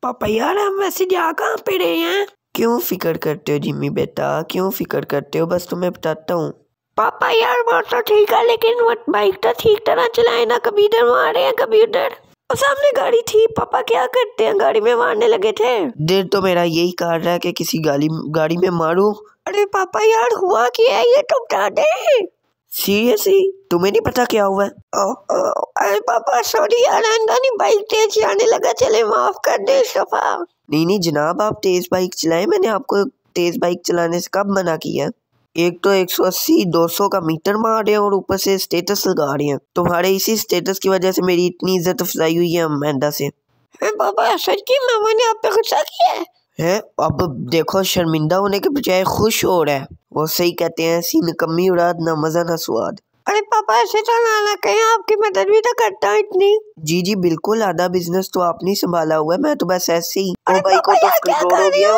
पापा यार हम वैसे जा कहाँ पे रहे हैं? क्यों फिक्र करते हो जिम्मी बेटा, क्यों फिक्र करते हो? बस तुम्हें बताता हूँ। पापा यार वो तो ठीक है, लेकिन वो बाइक तो ठीक तरह चलाए ना, कभी इधर मारे हैं कभी उधर। और सामने गाड़ी थी, पापा क्या करते हैं, गाड़ी में मारने लगे थे। दिल तो मेरा यही कर रहा है कि किसी गाड़ी में मारूं। अरे पापा यार हुआ क्या है, ये तो बता दे। सीरियसली तुम्हें नहीं पता क्या हुआ है? अरे पापा सॉरी यार, नहीं बाइक तेज चलाने लगा, चले माफ कर दे इस दफा। नहीं जनाब, आप तेज बाइक चलाएं। मैंने आपको तेज बाइक चलाने से कब मना किया? एक तो 180-200 का मीटर मार रहे हैं और ऊपर से स्टेटस लगा रहे हैं। तुम्हारे इसी स्टेटस की वजह से मेरी इतनी इज्जत अफजाई हुई है अमेंडा से। पापा सच्ची मामा ने आप पे गुस्सा किया है? अब देखो, शर्मिंदा होने के बजाय खुश हो रहा है। वो सही कहते हैं, सी निकम्मी उड़ाद ना मजा ना स्वाद। अरे पापा ऐसे तो ना कहीं, आपकी मदद भी तो करता हूँ इतनी। जी बिल्कुल, आधा बिजनेस तो आपने ही संभाला हुआ है, मैं तो बस ऐसे ही। अरे भाई को तो कंट्रोल हो गया।